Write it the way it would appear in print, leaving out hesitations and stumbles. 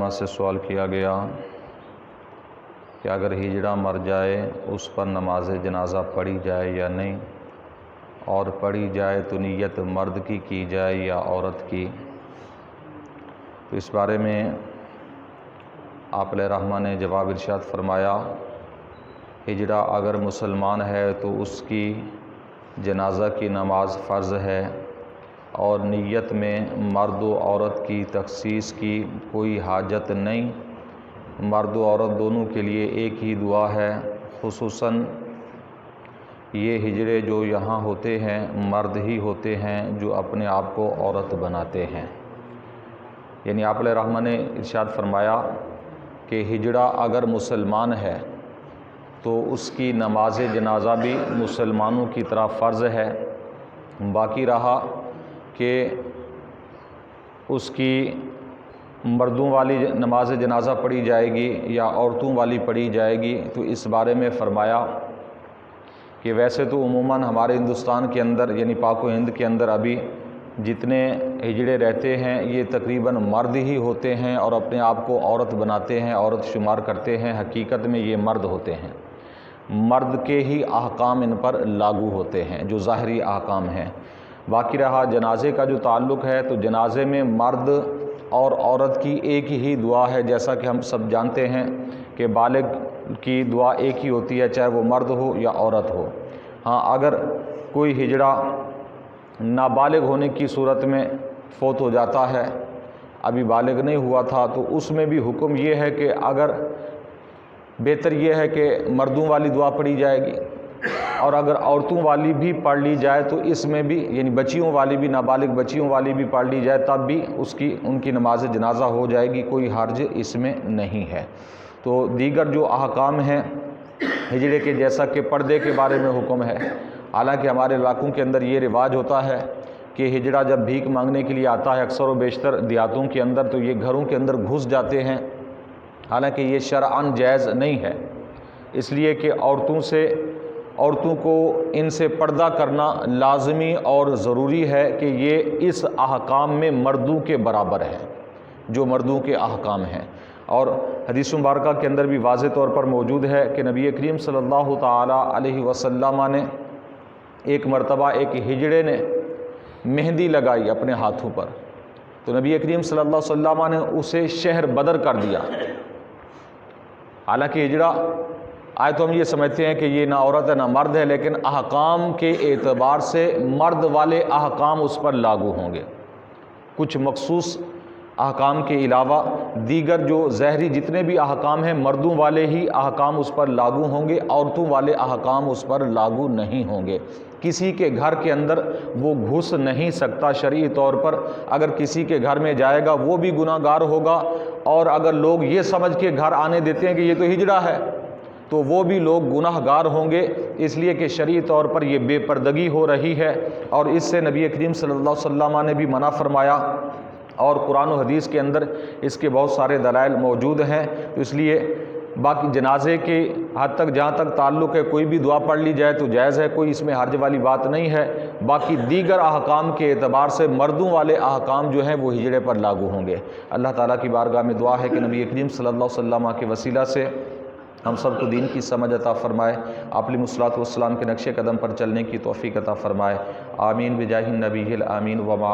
کریمہ سے سوال کیا گیا کہ اگر ہجڑا مر جائے اس پر نماز جنازہ پڑھی جائے یا نہیں، اور پڑھی جائے تو نیت مرد کی جائے یا عورت کی۔ تو اس بارے میں آپ علیہ رحمہ نے جواب ارشاد فرمایا، ہجڑا اگر مسلمان ہے تو اس کی جنازہ کی نماز فرض ہے، اور نیت میں مرد و عورت کی تخصیص کی کوئی حاجت نہیں۔ مرد و عورت دونوں کے لیے ایک ہی دعا ہے۔ خصوصاً یہ ہجڑے جو یہاں ہوتے ہیں مرد ہی ہوتے ہیں جو اپنے آپ کو عورت بناتے ہیں۔ یعنی آپ علیہ رحمہ نے ارشاد فرمایا کہ ہجڑا اگر مسلمان ہے تو اس کی نماز جنازہ بھی مسلمانوں کی طرح فرض ہے۔ باقی رہا کہ اس کی مردوں والی نماز جنازہ پڑھی جائے گی یا عورتوں والی پڑھی جائے گی، تو اس بارے میں فرمایا کہ ویسے تو عموماً ہمارے ہندوستان کے اندر یعنی پاک و ہند کے اندر ابھی جتنے ہجڑے رہتے ہیں یہ تقریباً مرد ہی ہوتے ہیں اور اپنے آپ کو عورت بناتے ہیں، عورت شمار کرتے ہیں۔ حقیقت میں یہ مرد ہوتے ہیں، مرد کے ہی احکام ان پر لاگو ہوتے ہیں جو ظاہری احکام ہیں۔ باقی رہا جنازے کا جو تعلق ہے تو جنازے میں مرد اور عورت کی ایک ہی دعا ہے، جیسا کہ ہم سب جانتے ہیں کہ بالغ کی دعا ایک ہی ہوتی ہے، چاہے وہ مرد ہو یا عورت ہو۔ ہاں اگر کوئی ہجڑا نابالغ ہونے کی صورت میں فوت ہو جاتا ہے، ابھی بالغ نہیں ہوا تھا، تو اس میں بھی حکم یہ ہے کہ اگر بہتر یہ ہے کہ مردوں والی دعا پڑھی جائے گی، اور اگر عورتوں والی بھی پڑھ لی جائے تو اس میں بھی یعنی بچیوں والی بھی، نابالغ بچیوں والی بھی پڑھ لی جائے تب بھی ان کی نماز جنازہ ہو جائے گی، کوئی حرج اس میں نہیں ہے۔ تو دیگر جو احکام ہیں ہجڑے کے، جیسا کہ پردے کے بارے میں حکم ہے، حالانکہ ہمارے علاقوں کے اندر یہ رواج ہوتا ہے کہ ہجڑا جب بھیک مانگنے کے لیے آتا ہے اکثر و بیشتر دیہاتوں کے اندر تو یہ گھروں کے اندر گھس جاتے ہیں، حالانکہ یہ شرعاً جائز نہیں ہے، اس لیے کہ عورتوں کو ان سے پردہ کرنا لازمی اور ضروری ہے کہ یہ اس احکام میں مردوں کے برابر ہے جو مردوں کے احکام ہیں۔ اور حدیث مبارکہ کے اندر بھی واضح طور پر موجود ہے کہ نبی کریم صلی اللہ تعالی علیہ وسلم نے ایک مرتبہ ایک ہجڑے نے مہندی لگائی اپنے ہاتھوں پر، تو نبی کریم صلی اللہ علیہ وسلم نے اسے شہر بدر کر دیا۔ حالانکہ ہجڑا آئے تو ہم یہ سمجھتے ہیں کہ یہ نہ عورت ہے نہ مرد ہے، لیکن احکام کے اعتبار سے مرد والے احکام اس پر لاگو ہوں گے۔ کچھ مخصوص احکام کے علاوہ دیگر جو ظاہری جتنے بھی احکام ہیں مردوں والے ہی احکام اس پر لاگو ہوں گے، عورتوں والے احکام اس پر لاگو نہیں ہوں گے۔ کسی کے گھر کے اندر وہ گھس نہیں سکتا شرعی طور پر، اگر کسی کے گھر میں جائے گا وہ بھی گناہ گار ہوگا، اور اگر لوگ یہ سمجھ کے گھر آنے دیتے ہیں کہ یہ تو ہجڑا ہے تو وہ بھی لوگ گناہ گار ہوں گے، اس لیے کہ شرعی طور پر یہ بے پردگی ہو رہی ہے، اور اس سے نبی کریم صلی اللہ علیہ وسلم نے بھی منع فرمایا، اور قرآن و حدیث کے اندر اس کے بہت سارے دلائل موجود ہیں۔ اس لیے باقی جنازے کے حد تک جہاں تک تعلق ہے کوئی بھی دعا پڑھ لی جائے تو جائز ہے، کوئی اس میں حرج والی بات نہیں ہے۔ باقی دیگر احکام کے اعتبار سے مردوں والے احکام جو ہیں وہ ہجڑے پر لاگو ہوں گے۔ اللہ تعالیٰ کی بارگاہ میں دعا ہے کہ نبی کریم صلی اللہ علیہ وسلم کے وسیلہ سے ہم سب کو دین کی سمجھ عطا فرمائے، آپ علیہ الصلوۃ والسلام کے نقش قدم پر چلنے کی توفیق عطا فرمائے۔ آمین بجاہ النبی الامین وما